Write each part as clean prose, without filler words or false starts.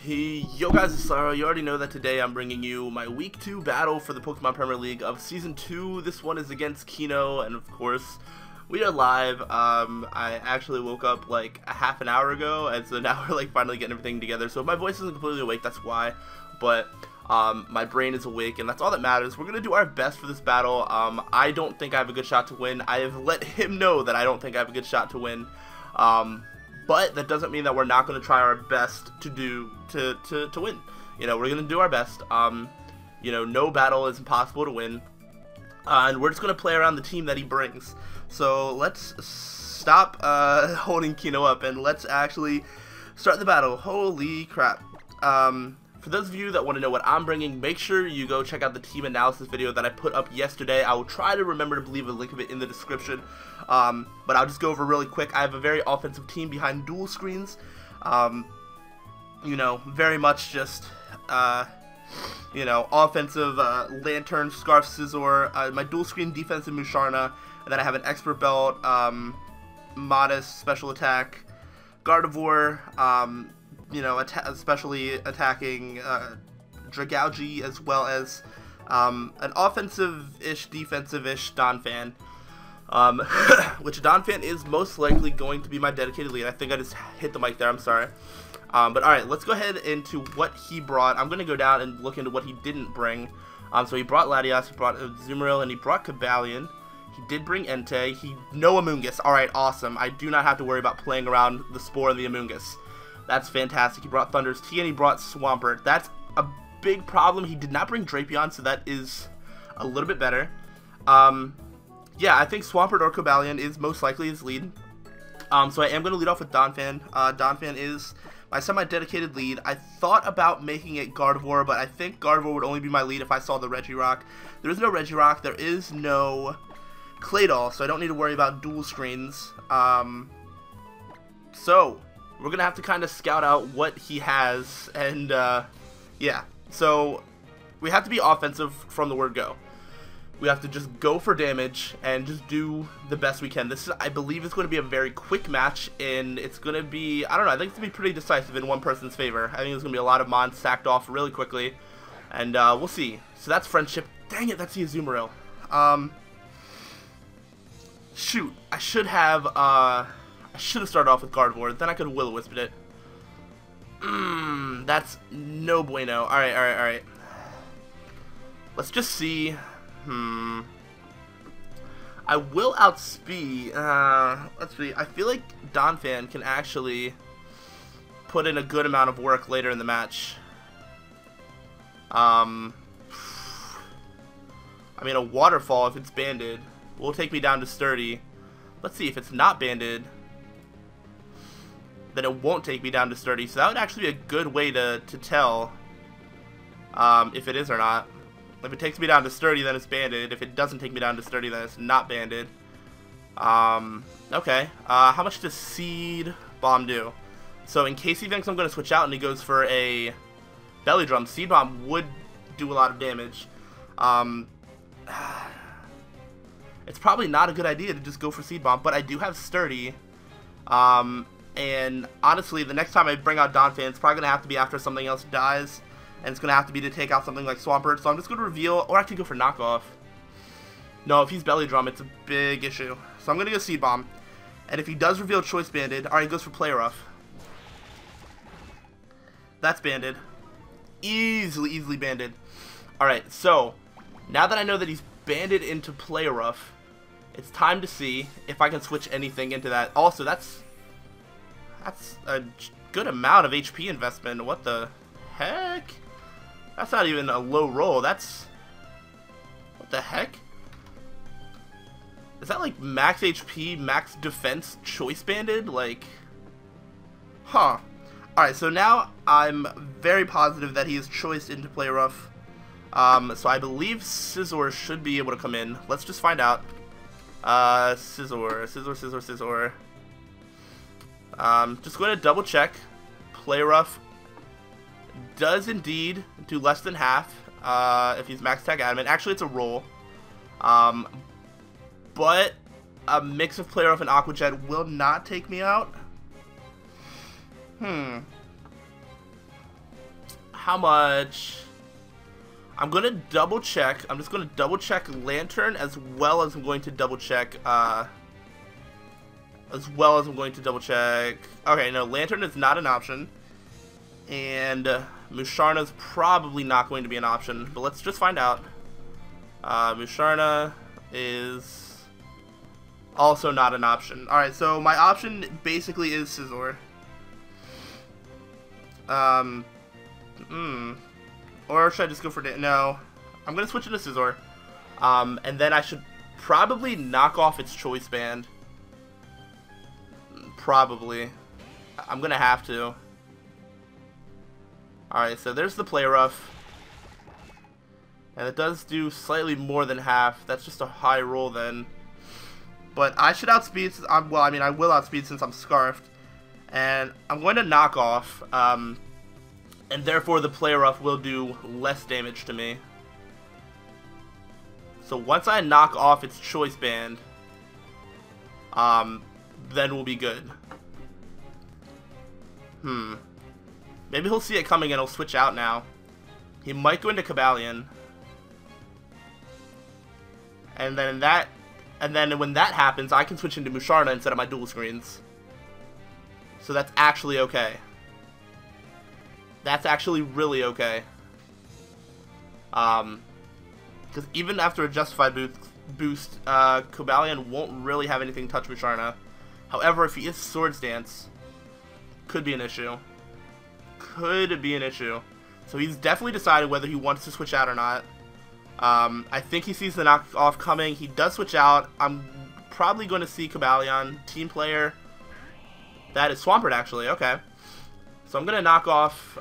Hey, yo guys, it's Slyroh. You already know that today I'm bringing you my Week 2 battle for the Pokemon Premier League of Season 2. This one is against Keyno, and of course, we are live. I actually woke up like a half an hour ago, and so now we're like finally getting everything together. So if my voice isn't completely awake, that's why, but my brain is awake, and that's all that matters. We're going to do our best for this battle. I don't think I have a good shot to win. I have let him know that I don't think I have a good shot to win. But that doesn't mean that we're not going to try our best to win. You know, we're going to do our best. You know, no battle is impossible to win. And we're just going to play around the team that he brings. So let's stop holding Keyno up and let's actually start the battle. Holy crap. For those of you that want to know what I'm bringing, make sure you go check out the team analysis video that I put up yesterday. I will try to remember to leave a link of it in the description, but I'll just go over really quick. I have a very offensive team behind dual screens, you know, very much just, you know, offensive Lantern, Scarf, Scizor, my dual screen defensive Musharna, and then I have an Expert Belt, Modest, Special Attack, Gardevoir, you know, especially attacking Dragalge, as well as an offensive-ish, defensive-ish Donphan, which Donphan is most likely going to be my dedicated lead. I think I just hit the mic there, I'm sorry. But alright, let's go ahead into what he brought. I'm going to go down and look into what he didn't bring. So he brought Latias, he brought Azumarill, and he brought Cobalion. He did bring Entei. No Amoonguss. Alright, awesome. I do not have to worry about playing around the Spore and the Amoonguss. That's fantastic. He brought Thunder's Tea and he brought Swampert. That's a big problem. He did not bring Drapion, so that is a little bit better. Yeah, I think Swampert or Cobalion is most likely his lead. So I am going to lead off with Donphan. Donphan is my semi-dedicated lead. I thought about making it Gardevoir, but I think Gardevoir would only be my lead if I saw the Regirock. There is no Regirock. There is no Claydol, so I don't need to worry about dual screens. So we're going to have to kind of scout out what he has, and, yeah. So, we have to be offensive from the word go. We have to just go for damage, and just do the best we can. This, I believe, is going to be a very quick match, and it's going to be, I don't know, I think it's going to be pretty decisive in one person's favor. I think there's going to be a lot of Mons sacked off really quickly, and, we'll see. So that's Friendship. Dang it, that's the Azumarill. Shoot, I should have started off with Gardevoir, then I could have Will-O-Wisped it. That's no bueno. Alright. Let's just see. I will outspeed. Let's see. I feel like Donphan can actually put in a good amount of work later in the match. I mean, a Waterfall, if it's banded, will take me down to Sturdy. Let's see, if it's not banded, then it won't take me down to Sturdy. So that would actually be a good way to tell if it is or not. If it takes me down to Sturdy, then it's banded. If it doesn't take me down to Sturdy, then it's not banded. Okay. How much does Seed Bomb do? So in case he thinks I'm going to switch out and he goes for a Belly Drum, Seed Bomb would do a lot of damage. It's probably not a good idea to just go for Seed Bomb, but I do have Sturdy. And honestly, the next time I bring out Donphan, it's probably going to have to be after something else dies, and it's going to have to be to take out something like Swampert, so I'm just going to reveal, or I could go for Knockoff. No, if he's Belly Drum, it's a big issue. So I'm going to go Seed Bomb, and if he does reveal Choice Banded, alright, he goes for Play Rough. That's banded. Easily banded. Alright, so, now that I know that he's banded into Play Rough, it's time to see if I can switch anything into that. Also, that's a good amount of HP investment. What the heck? That's not even a low roll. That's... what the heck? Is that like max HP, max defense, choice banded? Like... huh. Alright, so now I'm very positive that he is choiced into Play Rough. So I believe Scizor should be able to come in. Let's just find out. Scizor. Just going to double check. Play Rough does indeed do less than half if he's max attack adamant. Actually, it's a roll. But a mix of Play Rough and Aqua Jet will not take me out. how much? I'm going to double check. I'm just going to double check Lantern as well as I'm going to double check, okay, no, Lantern is not an option. And Musharna's probably not going to be an option, but let's just find out. Musharna is also not an option. Alright, so my option basically is Scizor. Or should I just go for... No, I'm going to switch into Scizor. And then I should probably knock off its Choice Band. Probably. I'm going to have to. Alright, so there's the Play Rough. And it does do slightly more than half. That's just a high roll then. But I should outspeed, well, I mean, I will outspeed since I'm Scarfed. And I'm going to knock off, and therefore the Play Rough will do less damage to me. So once I knock off its Choice Band, then we'll be good. Maybe he'll see it coming and he'll switch out now. He might go into Cobalion. And then when that happens, I can switch into Musharna instead of my dual screens. So that's actually okay. That's actually really okay. Because even after a Justified boost, Cobalion won't really have anything touch Musharna. However, if he is Swords Dance, could be an issue. Could be an issue. So he's definitely decided whether he wants to switch out or not. I think he sees the knockoff coming. He does switch out. I'm probably going to see Cobalion. Team player. That is Swampert, actually. Okay. So I'm going to knock off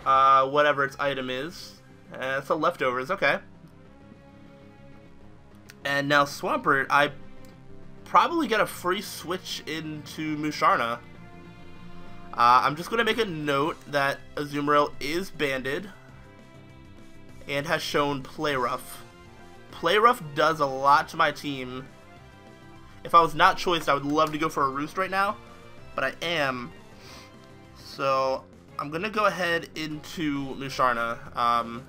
whatever its item is. It's a Leftovers. Okay. And now Swampert, I probably get a free switch into Musharna. I'm just going to make a note that Azumarill is banded and has shown Play Rough. Play Rough does a lot to my team. If I was not choiced, I would love to go for a Roost right now, but I am. So I'm going to go ahead into Musharna. I'm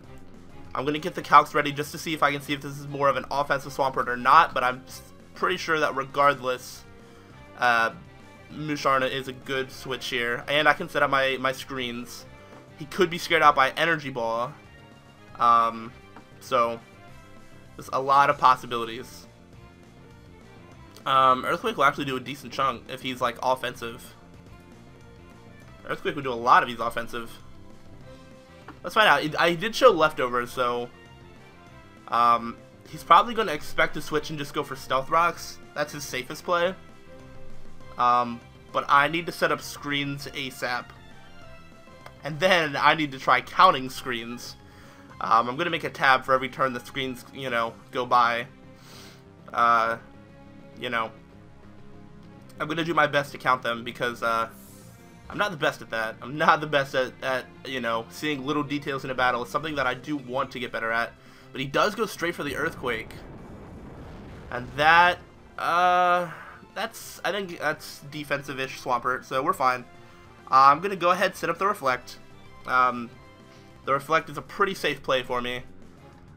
going to get the calcs ready just to see if I can see if this is more of an offensive Swampert or not, but I'm pretty sure that regardless, Musharna is a good switch here. And I can set up my screens. He could be scared out by Energy Ball. So there's a lot of possibilities. Earthquake will actually do a decent chunk if he's like offensive. Earthquake would do a lot if he's offensive. Let's find out. I did show Leftovers, so he's probably going to expect to switch and just go for Stealth Rocks. That's his safest play. But I need to set up screens ASAP. And then I need to try counting screens. I'm going to make a tab for every turn the screens, go by. I'm going to do my best to count them because I'm not the best at that. I'm not the best at seeing little details in a battle. It's something that I do want to get better at. But he does go straight for the Earthquake. And that, I think that's defensive-ish Swampert, so we're fine. I'm going to go ahead and set up the Reflect. The Reflect is a pretty safe play for me.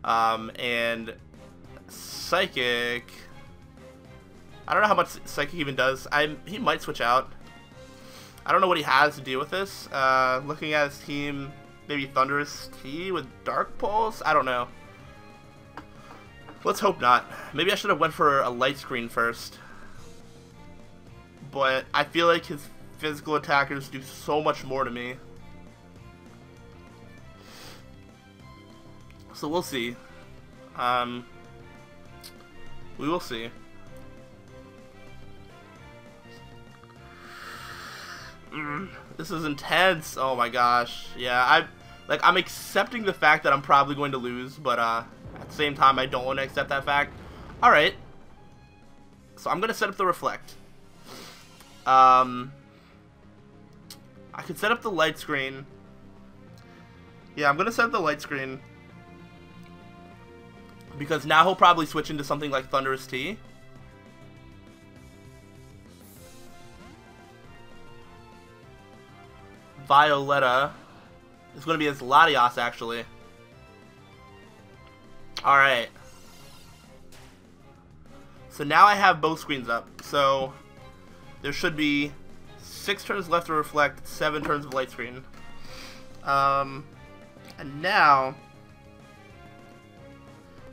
And Psychic, I don't know how much Psychic even does. He might switch out. I don't know what he has to deal with this. Looking at his team, maybe Thunderous T with Dark Pulse? I don't know. Let's hope not. Maybe I should have went for a Light Screen first. But I feel like his physical attackers do so much more to me. So we'll see. We will see. This is intense. Oh my gosh. Yeah, I'm accepting the fact that I'm probably going to lose, but at the same time I don't want to accept that fact. Alright. So I'm gonna set up the Reflect. I could set up the Light Screen. Yeah, I'm gonna set up the Light Screen. Because now he'll probably switch into something like Thunderous T. Violetta. It's going to be his Latios, actually. Alright. So now I have both screens up. So there should be 6 turns left to reflect, 7 turns of light screen. And now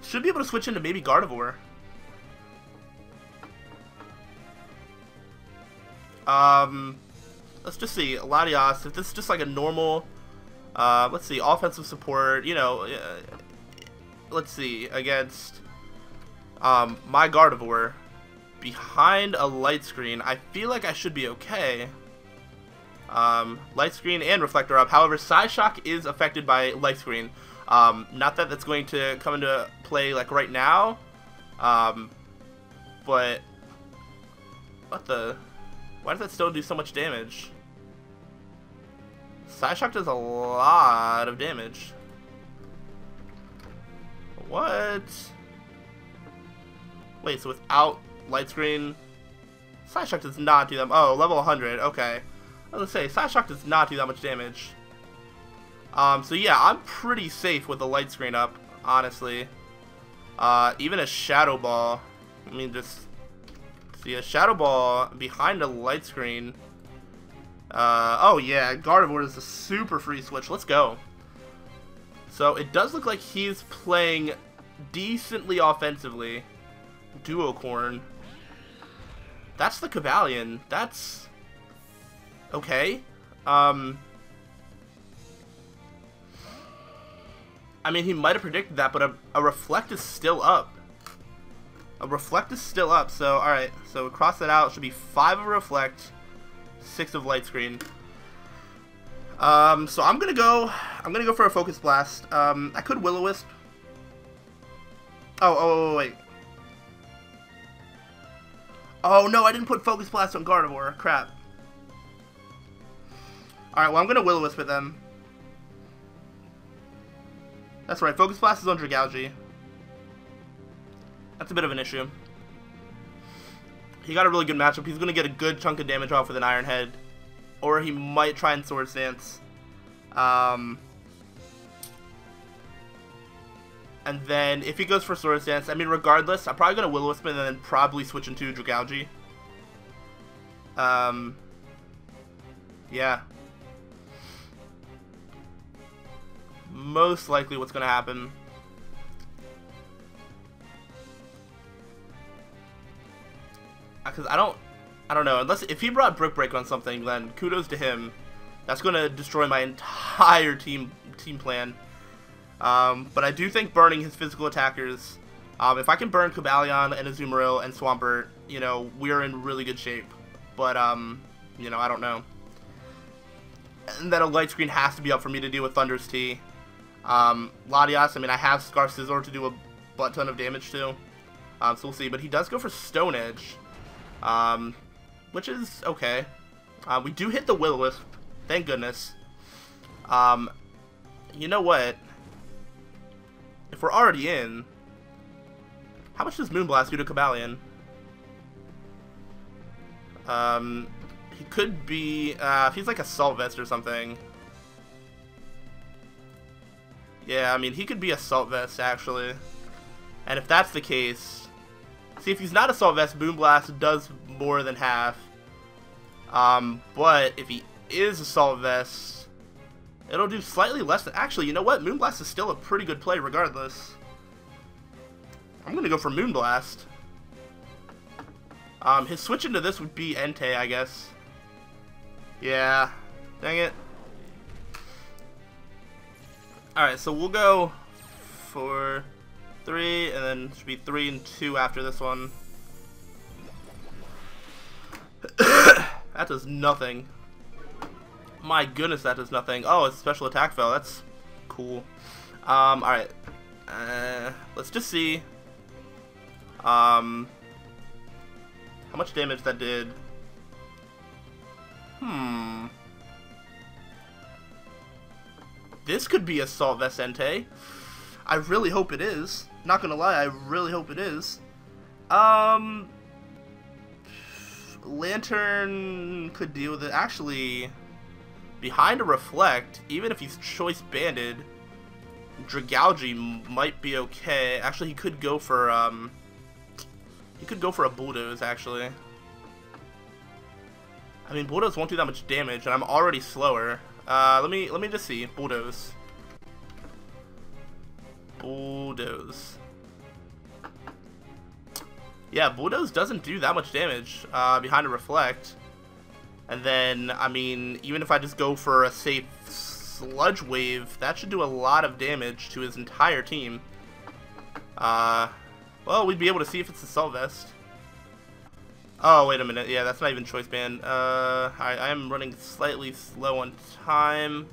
should be able to switch into maybe Gardevoir. Let's just see. Latios, if this is just like a normal, let's see, offensive support, you know, let's see, against my Gardevoir behind a light screen, I feel like I should be okay. Light screen and reflector up. However, Psyshock is affected by light screen. Not that that's going to come into play like right now, but what the? Why does that still do so much damage? Psyshock does a lot of damage. What? Wait, so without light screen, Psyshock does not do that. Oh, level 100. Okay. I was gonna say, Psyshock does not do that much damage. So yeah, I'm pretty safe with the light screen up, honestly. Even a Shadow Ball. I mean, just see a Shadow Ball behind a light screen. Oh yeah, Gardevoir is a super free switch. Let's go. So it does look like he's playing decently offensively. Duocorn. That's the Cavalion. That's okay. I mean, he might have predicted that, but a Reflect is still up. A Reflect is still up, so alright. So cross that out. It should be 5 of Reflect, 6 of Light Screen. So I'm gonna go for a Focus Blast. I could Will-O-Wisp. Oh, wait. Oh, no, I didn't put Focus Blast on Gardevoir. Crap. Alright, well, I'm gonna Will-O-Wisp it then. That's right, Focus Blast is on Dragalge. That's a bit of an issue. He got a really good matchup. He's gonna get a good chunk of damage off with an Iron Head. Or he might try and Swords Dance. And then, if he goes for Swords Dance, I mean, regardless, I'm probably going to Will-O-Wisp and then probably switch into Dragalge. Yeah. Most likely what's going to happen. Because I don't know. Unless, if he brought Brick Break on something, then kudos to him. That's going to destroy my entire team plan. But I do think burning his physical attackers, if I can burn Cobalion and Azumarill and Swampert, you know, we're in really good shape. But, you know, I don't know. And then a light screen has to be up for me to deal with Thunder's Tea. Latias, I mean, I have Scarf Scizor to do a butt ton of damage to. So we'll see. But he does go for Stone Edge, which is okay. We do hit the Will-O-Wisp. Thank goodness. You know what? If we're already in, how much does Moonblast do to Cobalion? He could be, if he's like Assault Vest or something. Yeah, I mean, he could be Assault Vest, actually. And if that's the case, see, if he's not Assault Vest, Moonblast does more than half. But if he is Assault Vest, it'll do slightly less than... Actually, you know what? Moonblast is still a pretty good play regardless. I'm going to go for Moonblast. His switch into this would be Entei, I guess. Yeah. Dang it. Alright, so we'll go for 3, and then it should be 3 and 2 after this one. That does nothing. My goodness, that does nothing. Oh, it's special attack fell. That's cool. Alright. Let's just see. How much damage that did. This could be Assault Vest Entei. I really hope it is. Not gonna lie, I really hope it is. Lantern could deal with it. Actually, behind a Reflect, even if he's choice banded, Dragalge might be okay. Actually, he could go for a Bulldoze, actually. I mean, Bulldoze won't do that much damage, and I'm already slower. Let me just see. Bulldoze. Bulldoze. Yeah, Bulldoze doesn't do that much damage behind a Reflect. And then, I mean, even if I just go for a safe Sludge Wave, that should do a lot of damage to his entire team. Well, we'd be able to see if it's Assault Vest. Oh, wait a minute. Yeah, that's not even choice band. I am running slightly slow on time.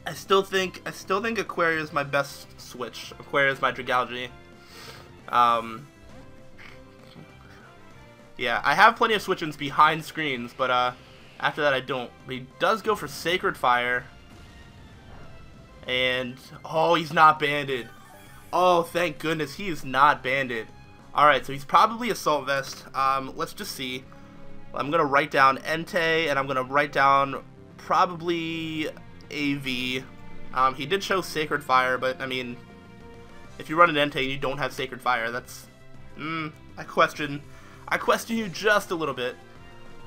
I still think Aquaria is my best switch. Aquaria is my Dragalge. Yeah, I have plenty of switch-ins behind screens, but after that I don't. But he does go for Sacred Fire. And, oh, he's not banded. Oh, thank goodness, he is not banded. Alright, so he's probably Assault Vest. Let's just see. I'm going to write down Entei, and I'm going to write down probably AV. He did show Sacred Fire, but, I mean, if you run an Entei and you don't have Sacred Fire, that's... I question you just a little bit.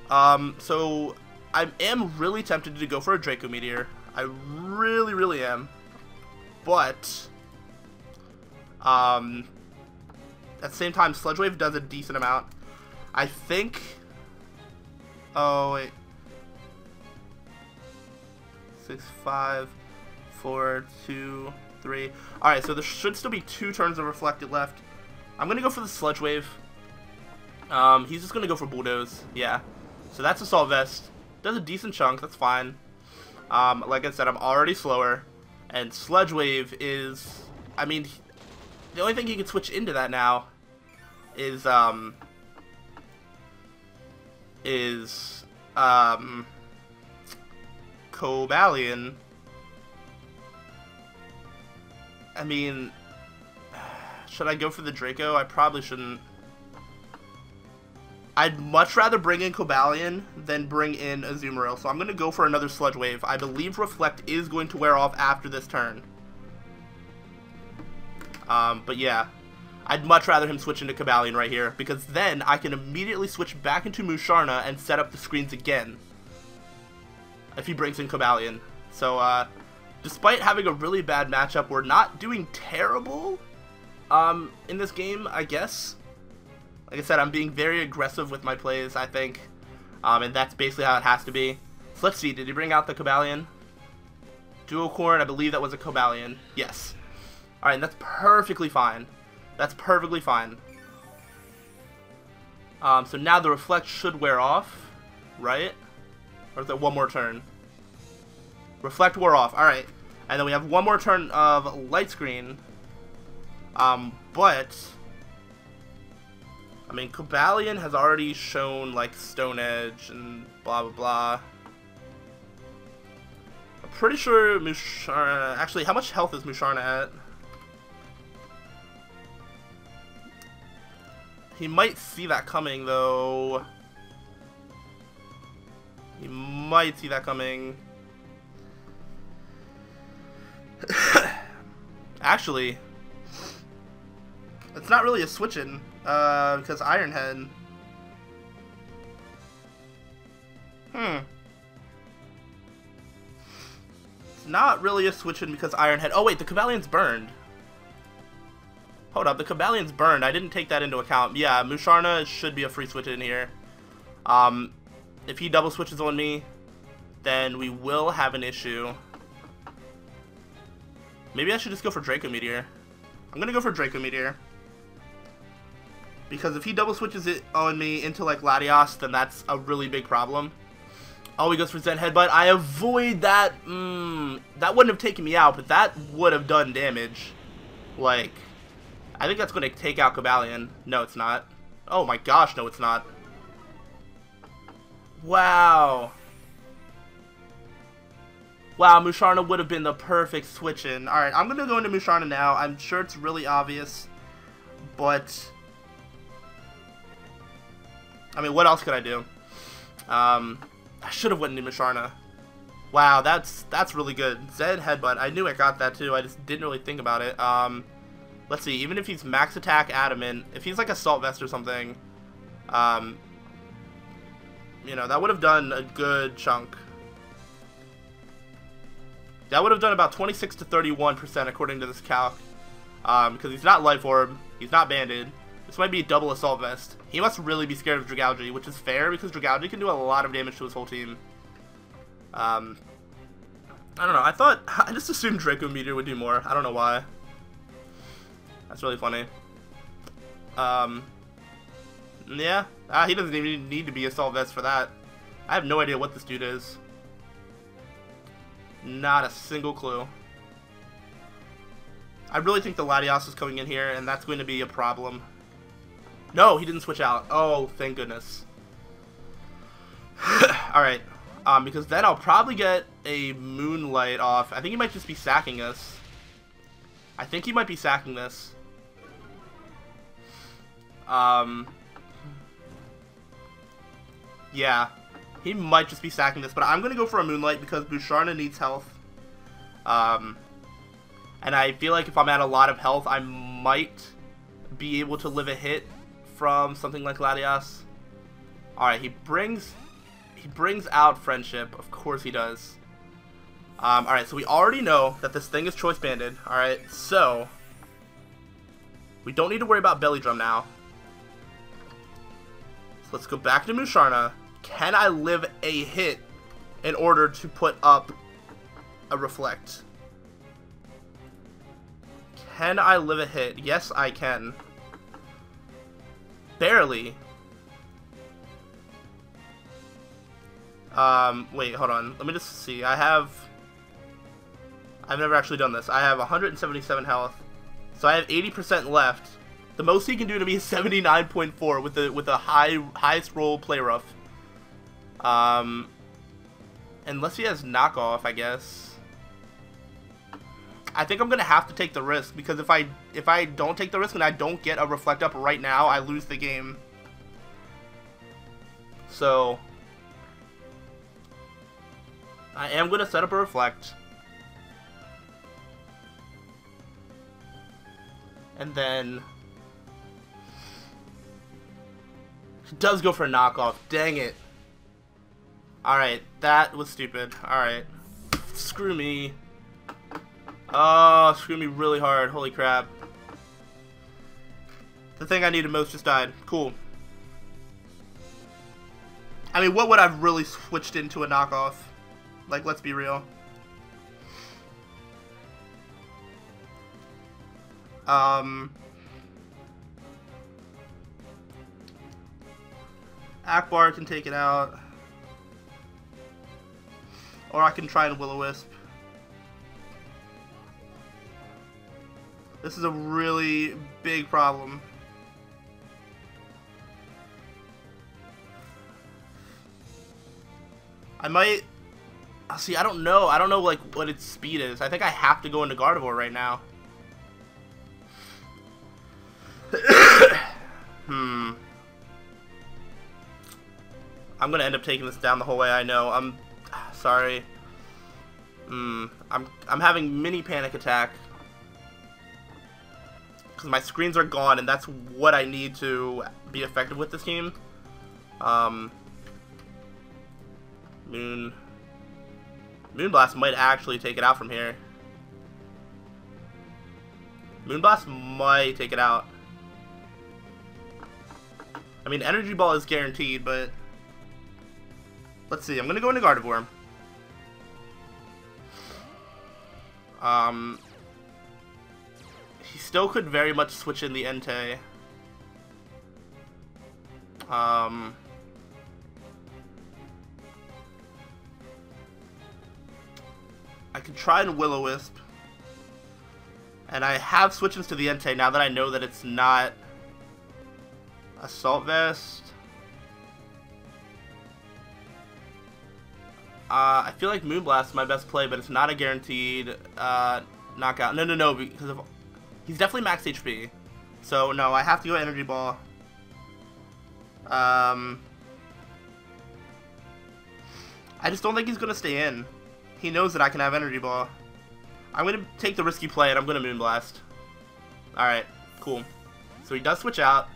So, I am really tempted to go for a Draco Meteor. I really, really am. But, at the same time, Sludge Wave does a decent amount. I think... Oh, wait. 6, 5, 4, 2, 3. Alright, so there should still be 2 turns of Reflected left. I'm going to go for the Sludge Wave. He's just going to go for Bulldoze. Yeah. So that's Assault Vest. Does a decent chunk. That's fine. Like I said, I'm already slower. And Sludge Wave is... I mean... The only thing he can switch into that now is Cobalion. I mean, should I go for the Draco? I probably shouldn't. I'd much rather bring in Cobalion than bring in Azumarill, so I'm going to go for another Sludge Wave. I believe Reflect is going to wear off after this turn. But yeah, I'd much rather him switch into Cobalion right here, because then I can immediately switch back into Musharna and set up the screens again, if he brings in Cobalion. So, despite having a really bad matchup, we're not doing terrible, in this game, I guess. Like I said, I'm being very aggressive with my plays, I think, and that's basically how it has to be. So let's see, did he bring out the Cobalion? Duocorn, I believe that was a Cobalion. Yes. Alright, and that's perfectly fine. That's perfectly fine. So now the Reflect should wear off, right? Or is that one more turn? Reflect wore off, alright. And then we have one more turn of Light Screen. But... I mean, Cobalion has already shown, like, Stone Edge and blah blah blah. I'm pretty sure Musharna... Actually, how much health is Musharna at? He might see that coming, though. He might see that coming. Actually, it's not really a switch-in, because Iron Head. It's not really a switch-in because Iron Head. Oh wait, the Cobalion's burned. Hold up, the Cobalion's burned. I didn't take that into account. Yeah, Musharna should be a free switch in here. If he double switches on me, then we will have an issue. Maybe I should just go for Draco Meteor. I'm gonna go for Draco Meteor. Because if he double switches it on me into like Latios, then that's a really big problem. Oh, he goes for Zen Headbutt. I avoid that. That wouldn't have taken me out, but that would have done damage. Like... I think that's going to take out Cobalion. No, it's not. Oh my gosh, no, it's not. Wow. Wow, Musharna would have been the perfect switch-in. Alright, I'm going to go into Musharna now. I'm sure it's really obvious. But... I mean, what else could I do? I should have went into Musharna. Wow, that's really good. Zen Headbutt. I knew I got that too. I just didn't really think about it. Let's see. Even if he's max attack adamant, if he's like Assault Vest or something, you know, that would have done a good chunk. That would have done about 26 to 31% according to this calc. Because he's not Life Orb, he's not Banded. This might be a double Assault Vest. He must really be scared of Dragalge, which is fair because Dragalge can do a lot of damage to his whole team. I don't know. I just assumed Draco Meteor would do more. I don't know why. That's really funny. Yeah. He doesn't even need to be Assault Vest for that. I have no idea what this dude is. Not a single clue. I really think the Latios is coming in here, and that's going to be a problem. No, he didn't switch out. Oh, thank goodness. Alright. Because then I'll probably get a Moonlight off. I think he might just be sacking us. I think he might be sacking this. Yeah. He might just be sacking this, but I'm going to go for a Moonlight because Musharna needs health. And I feel like if I'm at a lot of health, I might be able to live a hit from something like Latios. Alright, he brings out Friendship. Of course he does. Alright, so we already know that this thing is Choice Banded. Alright, so we don't need to worry about Belly Drum now. So let's go back to Musharna. Can I live a hit in order to put up a Reflect? Can I live a hit? Yes, I can. Barely. Wait, hold on. Let me just see. I've never actually done this. I have 177 health. So I have 80% left. The most he can do to me is 79.4 with a highest roll play rough. Unless he has knockoff, I guess. I think I'm gonna have to take the risk because if I don't take the risk and I don't get a Reflect up right now, I lose the game. So I am gonna set up a Reflect. And then he does go for a knockoff. Dang it. Alright, that was stupid. Alright. Screw me. Oh, screw me really hard. Holy crap. The thing I needed most just died. Cool. I mean, what would I have really switched into a knockoff? Like, let's be real. Akbar can take it out. Or I can try and Will-O-Wisp. This is a really big problem. I might... See, I don't know. I don't know, like, what its speed is. I think I have to go into Gardevoir right now. I'm gonna end up taking this down the whole way, I know. I'm sorry. I'm having mini panic attack. Because my screens are gone, and that's what I need to be effective with this team. Moonblast might actually take it out from here. Moonblast might take it out. I mean, Energy Ball is guaranteed, but... Let's see, I'm gonna go into Gardevoir. He still could very much switch in the Entei. I could try and Will-O-Wisp. And I have switches to the Entei now that I know that it's not Assault Vest. I feel like Moonblast is my best play, but it's not a guaranteed knockout. No, because of, he's definitely max HP. So, no, I have to go Energy Ball. I just don't think he's going to stay in. He knows that I can have Energy Ball. I'm going to take the risky play, and I'm going to Moonblast. Alright, cool. So he does switch out.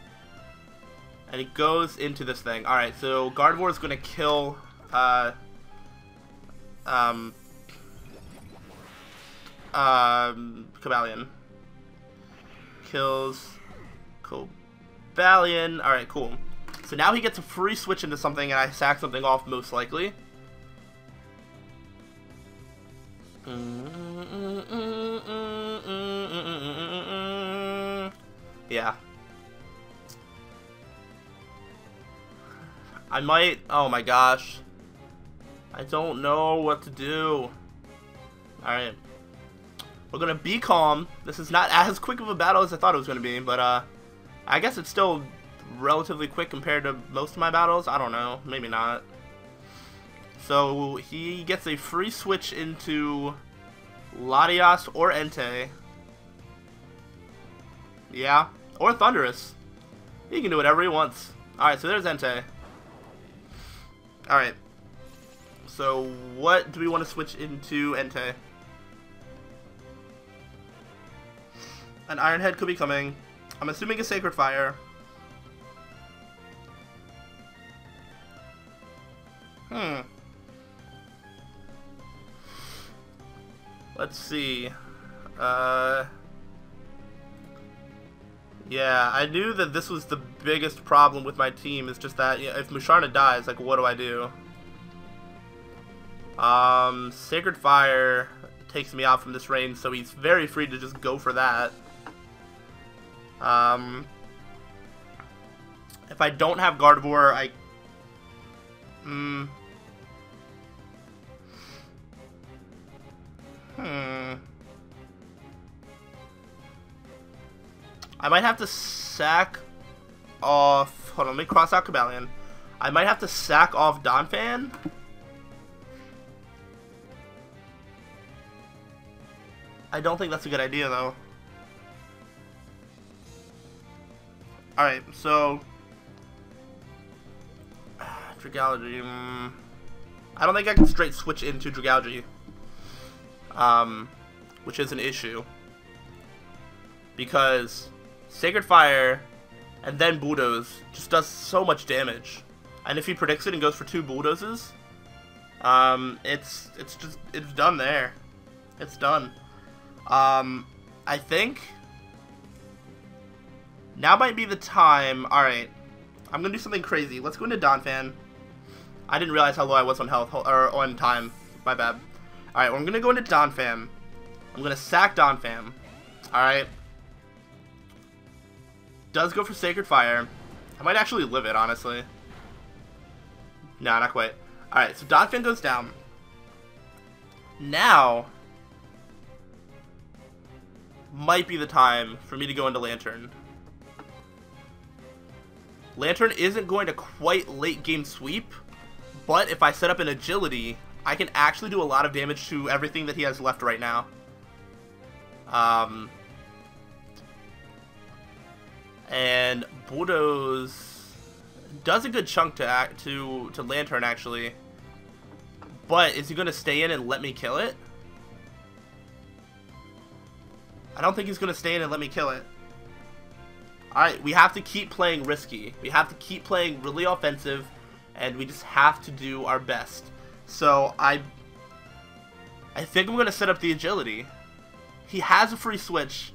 And he goes into this thing. Alright, so Gardevoir is going to kill... Cobalion. Kills Cobalion. Alright, cool. So now he gets a free switch into something, and I sack something off most likely. Yeah. I might... Oh my gosh. I don't know what to do. Alright. We're gonna be calm. This is not as quick of a battle as I thought it was gonna be, but I guess it's still relatively quick compared to most of my battles. I don't know. Maybe not. So he gets a free switch into Latias or Entei. Yeah. Or Thundurus. He can do whatever he wants. Alright, so there's Entei. Alright. So what do we want to switch into Entei? An Iron Head could be coming. I'm assuming a Sacred Fire. Let's see. Yeah, I knew that this was the biggest problem with my team. Is just that, yeah, if Musharna dies, like, what do I do? Sacred Fire takes me out from this range, so he's very free to just go for that. If I don't have Gardevoir, I might have to sack off... Hold on, let me cross out Cobalion. I might have to sack off Donphan. I don't think that's a good idea, though. Alright, so... Dragalge. I don't think I can straight switch into Dragalge. Which is an issue. Because Sacred Fire and then Bulldoze just does so much damage. And if he predicts it and goes for 2 Bulldozes, it's done there. It's done. I think now might be the time. Alright, I'm gonna do something crazy. Let's go into Donphan. I didn't realize how low I was on health, or on time. My bad. Alright, well, I'm gonna go into Donphan. I'm gonna sack Donphan. Alright. Does go for Sacred Fire. I might actually live it, honestly. No, not quite. Alright, so Donphan goes down. Now might be the time for me to go into Lantern. Lantern isn't going to quite late game sweep, but if I set up an agility, I can actually do a lot of damage to everything that he has left right now. And Bulldoze does a good chunk to Lantern, actually. But is he going to stay in and let me kill it? I don't think he's going to stay in and let me kill it. Alright, we have to keep playing risky. We have to keep playing really offensive, and we just have to do our best. So, I think I'm going to set up the agility. He has a free switch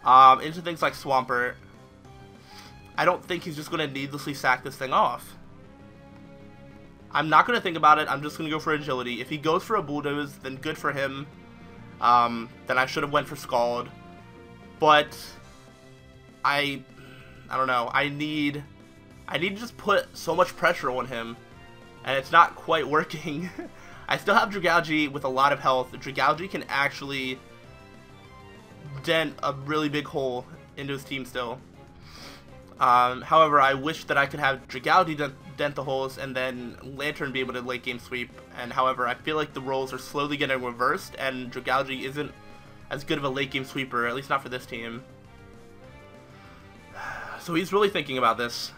into things like Swampert. I don't think he's just going to needlessly sack this thing off. I'm not going to think about it. I'm just going to go for agility. If he goes for a Bulldoze, then good for him. Then I should have went for Scald. But I don't know. I need to just put so much pressure on him, and it's not quite working. I still have Dragalge with a lot of health. Dragalge can actually dent a really big hole into his team still. However, I wish that I could have Dragalge dent the holes and then Lantern be able to late game sweep. And however, I feel like the roles are slowly getting reversed, and Dragalge isn't as good of a late game sweeper, at least not for this team. So he's really thinking about this.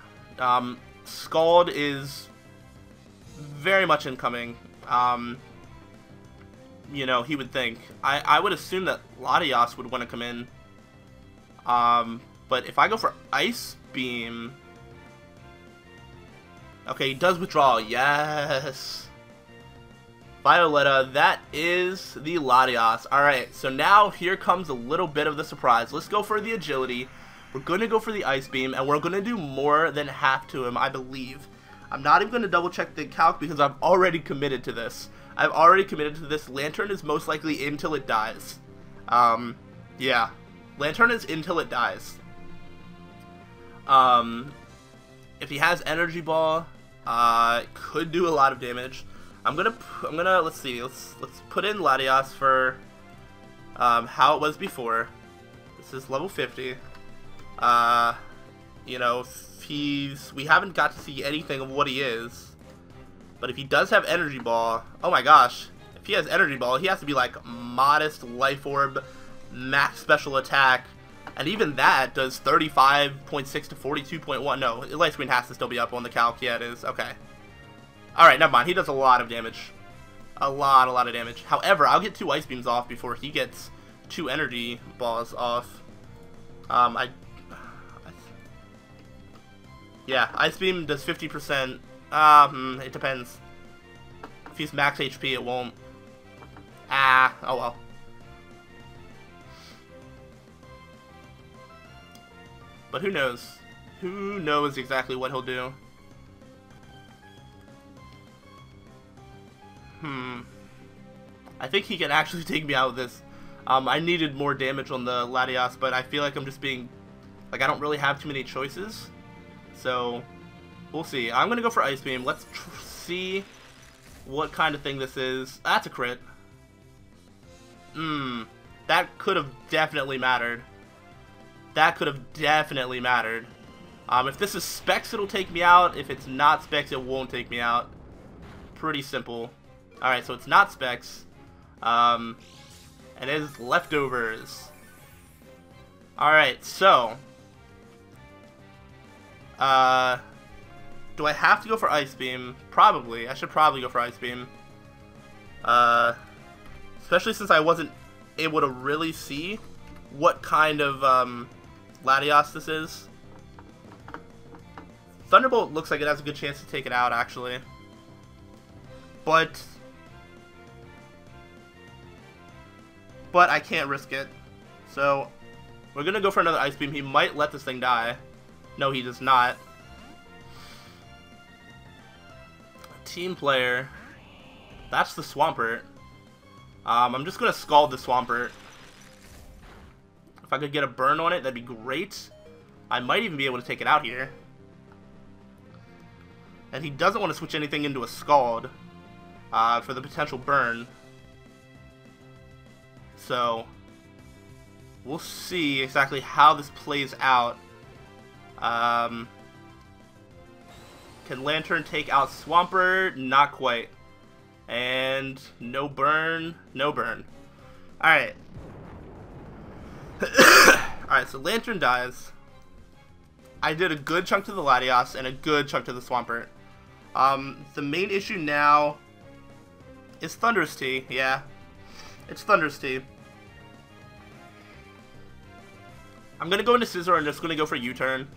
Scald is very much incoming. You know, he would think. I would assume that Latios would want to come in. But if I go for Ice Beam... Okay, he does withdraw. Yes! Violetta, that is the Latios. Alright, so now here comes a little bit of the surprise. Let's go for the Agility. We're going to go for the Ice Beam, and we're going to do more than half to him, I believe. I'm not even going to double check the calc because I've already committed to this. I've already committed to this. Lantern is most likely in till it dies. Yeah. Lantern is in till it dies. If he has Energy Ball, could do a lot of damage. I'm gonna let's see, let's put in Latios for how it was before. This is level 50. You know, we haven't got to see anything of what he is, but if he does have Energy Ball, oh my gosh, if he has Energy Ball, he has to be like Modest, Life Orb, Max Special Attack, and even that does 35.6 to 42.1. No, Light Screen has to still be up on the calc. Yeah, it is. Okay. Alright, never mind. He does a lot of damage. A lot of damage. However, I'll get 2 Ice Beams off before he gets 2 Energy Balls off. Yeah, Ice Beam does 50%. It depends. If he's max HP, it won't. Oh well. But who knows? Who knows exactly what he'll do? I think he can actually take me out with this. I needed more damage on the Latios, but I feel like I'm just being... Like, I don't really have too many choices. So, we'll see. I'm going to go for Ice Beam. Let's see what kind of thing this is. That's a crit. That could have definitely mattered. That could have definitely mattered. If this is Specs, it'll take me out. If it's not Specs, it won't take me out. Pretty simple. Alright, so it's not Specs. And it is Leftovers. Alright, so... do I have to go for Ice Beam? Probably. I should probably go for Ice Beam. Especially since I wasn't able to really see what kind of Latios this is. Thunderbolt looks like it has a good chance to take it out, actually. But I can't risk it. So, we're going to go for another Ice Beam. He might let this thing die. No, he does not. Team player. That's the Swampert. I'm just going to Scald the Swampert. If I could get a burn on it, that'd be great. I might even be able to take it out here. And he doesn't want to switch anything into a Scald for the potential burn. So, we'll see exactly how this plays out. Can Lantern take out Swampert? Not quite. And no burn. No burn. Alright. Alright, so Lantern dies. I did a good chunk to the Latios and a good chunk to the Swampert. The main issue now is Thunderous Tea. Yeah, it's Thunderous Tea. I'm going to go into Scizor and just going to go for U-turn.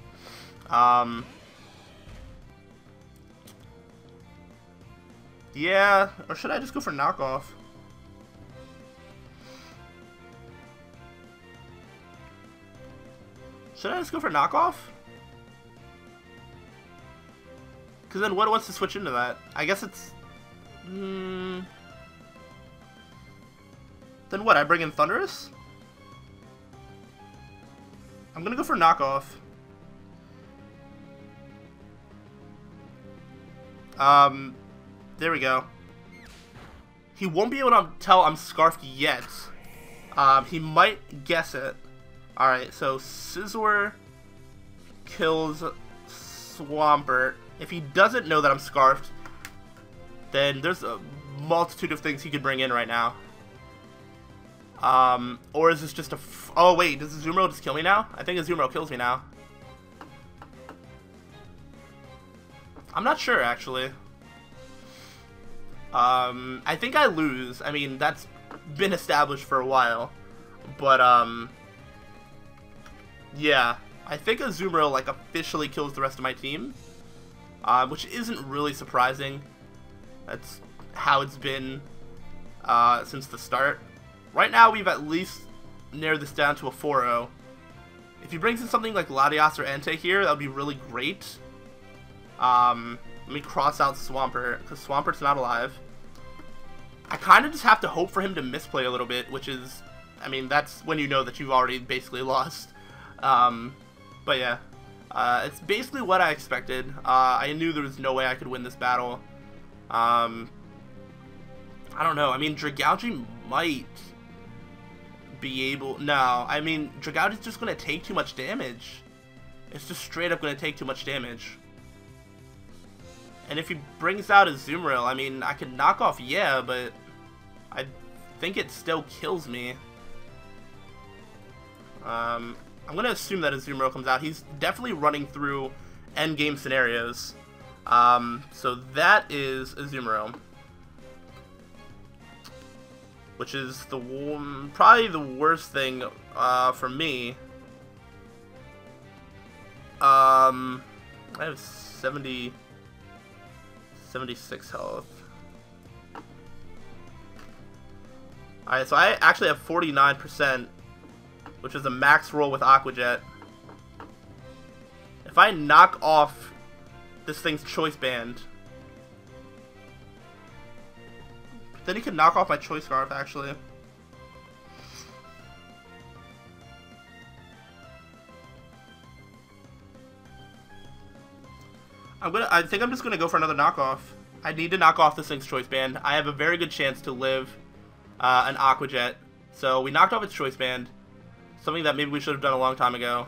Yeah, or should I just go for knockoff? Should I just go for knockoff? Because then what wants to switch into that? I guess it's... Then what, I bring in Thundurus? I'm gonna go for knockoff. There we go. He won't be able to tell I'm Scarfed yet. He might guess it. Alright, so Scizor kills Swampert. If he doesn't know that I'm Scarfed, then there's a multitude of things he could bring in right now. Or is this just a... oh, wait, does Azumarill just kill me now? I think Azumarill kills me now. I'm not sure, actually. I think I lose. I mean, that's been established for a while. But, yeah. I think Azumarill, like, officially kills the rest of my team. Which isn't really surprising. That's how it's been since the start. Right now, we've at least narrowed this down to a 4-0. If he brings in something like Latias or Entei here, that would be really great. Let me cross out Swampert, because Swampert's not alive. I kind of just have to hope for him to misplay a little bit, which is, I mean, that's when you know that you've already basically lost. But yeah, it's basically what I expected. I knew there was no way I could win this battle. I don't know. I mean, Dragalge might be able... No, I mean, Dragalge's just going to take too much damage. It's just straight up going to take too much damage. And if he brings out Azumarill, I mean, I could knock off, yeah, but I think it still kills me. I'm going to assume that Azumarill comes out. He's definitely running through endgame scenarios. So that is Azumarill. Which is the probably the worst thing for me. I have 76 health. Alright, so I actually have 49%, which is a max roll with Aqua Jet. If I knock off this thing's Choice Band, then he can knock off my Choice Scarf, actually. I think I'm just gonna go for another knockoff. I need to knock off this thing's Choice Band. I have a very good chance to live an Aqua Jet. So we knocked off its Choice Band. Something that maybe we should have done a long time ago.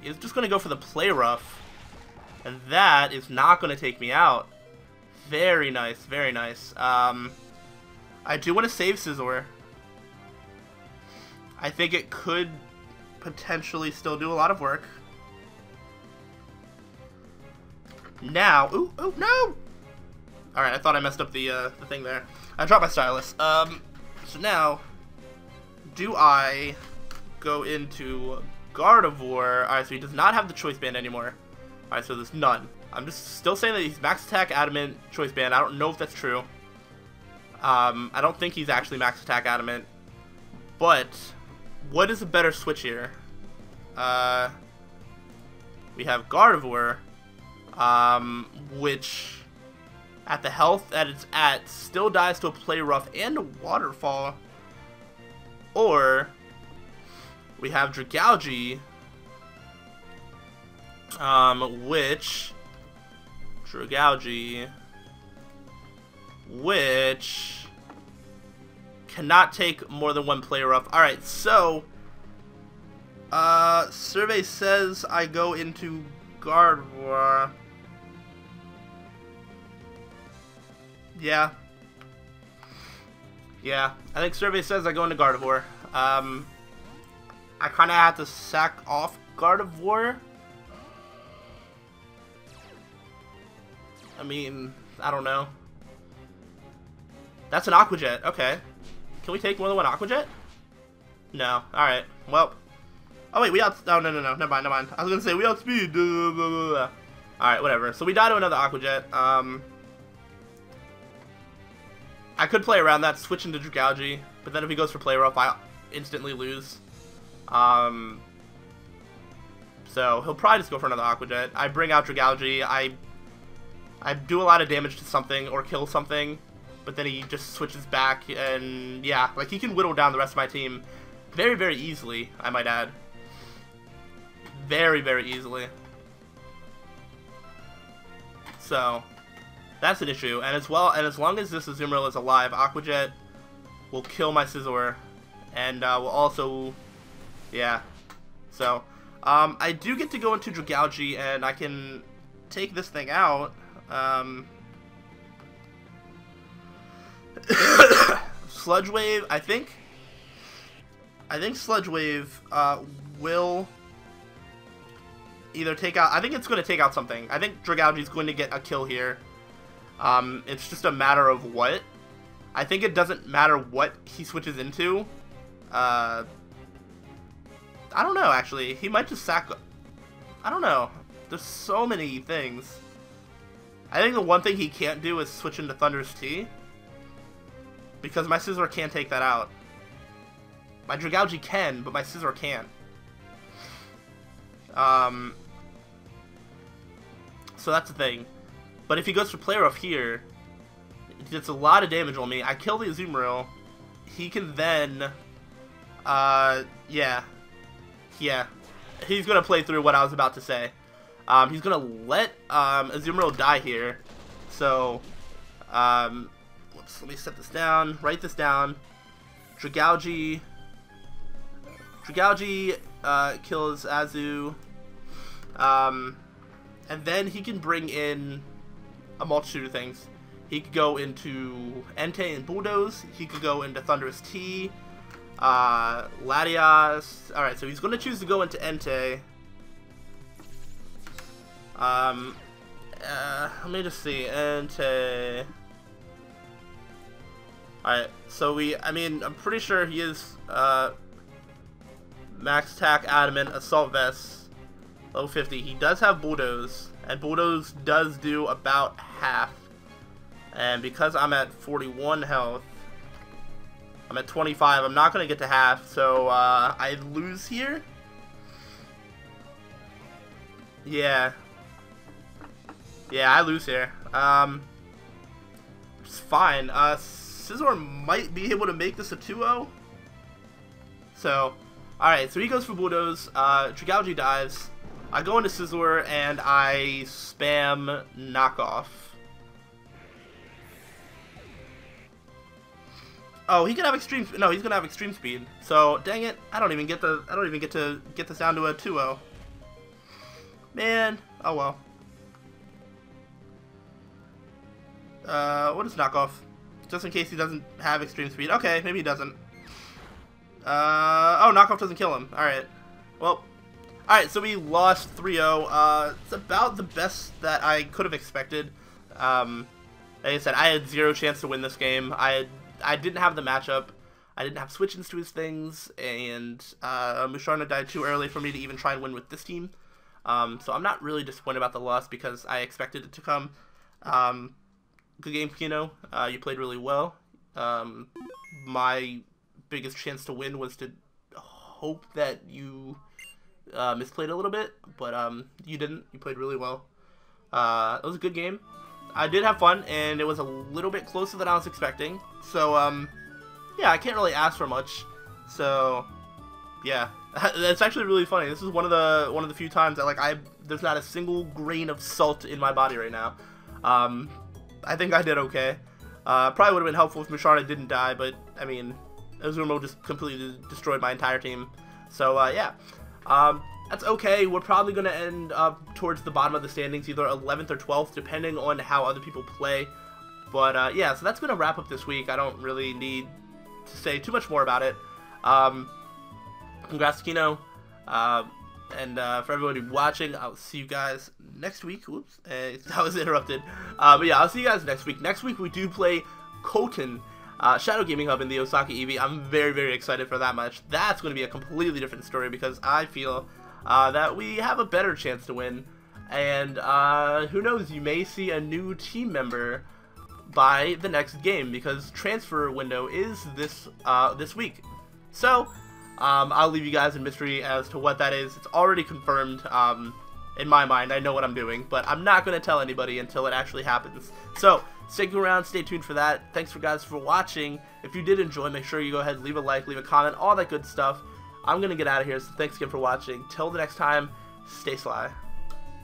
Is just gonna go for the Play Rough. And that is not gonna take me out. Very nice, very nice. I do want to save Scizor. I think it could potentially still do a lot of work. Now, ooh, no! Alright, I thought I messed up the thing there. I dropped my stylus. So now, do I go into Gardevoir? Alright, so he does not have the Choice Band anymore. Alright, so there's none. I'm just still saying that he's Max Attack, Adamant, Choice Band. I don't know if that's true. I don't think he's actually Max Attack, Adamant. But, what is a better switch here? We have Gardevoir, which, at the health that it's at, still dies to a Play Rough and a Waterfall. Or, we have Dragalge, which cannot take more than one Play Rough. Alright, so survey says I go into Gardevoir. Yeah, I think survey says I go into Gardevoir. I kind of have to sack off Gardevoir. I mean, I don't know. That's an Aqua Jet. Okay. Can we take more than one Aqua Jet? No. Alright. Well. Oh, wait. We out... Oh, no. Never mind. I was going to say, we outspeed. Alright, whatever. So we die to another Aqua Jet. I could play around that, switch into Dragalge. But then if he goes for Play Rough, I instantly lose. So he'll probably just go for another Aqua Jet. I bring out Dragalge. I do a lot of damage to something or kill something. But then he just switches back, and yeah, like he can whittle down the rest of my team very, very easily, I might add. Very, very easily. So, that's an issue. And as long as this Azumarill is alive, Aqua Jet will kill my Scizor, and will also, yeah. So, I do get to go into Dragalge, and I can take this thing out. Sludge Wave, I think Sludge Wave will either take out, I think it's going to take out something. I think Dragalge is going to get a kill here. It's just a matter of what. I think it doesn't matter what he switches into. I don't know, actually. He might just sack... I don't know. There's so many things. I think the one thing he can't do is switch into Thunder's Tea. Because my Scizor can't take that out. My Dragalge can, but my Scizor can't. So that's the thing. But if he goes for Pyroar here, it gets a lot of damage on me. I kill the Azumarill. He can then... yeah. He's going to play through what I was about to say. He's going to let Azumarill die here. So, let me set this down. Write this down. Dragalge kills Azu. And then he can bring in a multitude of things. He could go into Entei and Bulldoze. He could go into Thunderous Tea. Latias. Alright, so he's going to choose to go into Entei. Let me just see. Entei. Alright, so I'm pretty sure he is, Max Attack, Adamant, Assault Vest, level 50. He does have Bulldoze, and Bulldoze does do about half. And because I'm at 41 health, I'm at 25, I'm not going to get to half, so, I lose here? Yeah. Yeah, I lose here. It's fine. Scizor might be able to make this a 2-0. So, alright, so he goes for Bulldoze. Dragalge dies. I go into Scizor and I spam Knockoff. Oh, he can have extreme. No, he's gonna have extreme speed. So, dang it, I don't even get to get this down to a 2-0. Man, oh well. What is Knockoff? Just in case he doesn't have extreme speed. Okay, maybe he doesn't. Oh, Knockoff doesn't kill him. Alright. Well, alright, so we lost 3-0. It's about the best that I could have expected. Like I said, I had zero chance to win this game. I didn't have the matchup. I didn't have switch-ins to his things, and Musharna died too early for me to even try and win with this team. So I'm not really disappointed about the loss because I expected it to come. Good game, Keyno. You played really well. My biggest chance to win was to hope that you misplayed a little bit, but you didn't. You played really well. It was a good game. I did have fun, and it was a little bit closer than I was expecting. So, yeah, I can't really ask for much. So, yeah, that's actually really funny. This is one of the few times that there's not a single grain of salt in my body right now. I think I did okay. Probably would have been helpful if Musharna didn't die, but I mean, Azumarill just completely destroyed my entire team. So, yeah. That's okay. We're probably going to end up towards the bottom of the standings, either 11th or 12th, depending on how other people play. But, yeah, so that's going to wrap up this week. I don't really need to say too much more about it. Congrats to Keyno. And for everybody watching, I'll see you guys next week. Whoops, I was interrupted. But yeah, I'll see you guys next week. Next week, we do play Colton. Shadow Gaming Hub in the Osaka Eevee. I'm very, very excited for that match. That's going to be a completely different story because I feel that we have a better chance to win. And who knows, you may see a new team member by the next game because transfer window is this week. So, I'll leave you guys in mystery as to what that is. It's already confirmed in my mind. I know what I'm doing, but I'm not going to tell anybody until it actually happens. So, stick around, stay tuned for that. Thanks for guys for watching. If you did enjoy, make sure you go ahead and leave a like, leave a comment, all that good stuff. I'm going to get out of here, so thanks again for watching. Till the next time, stay sly.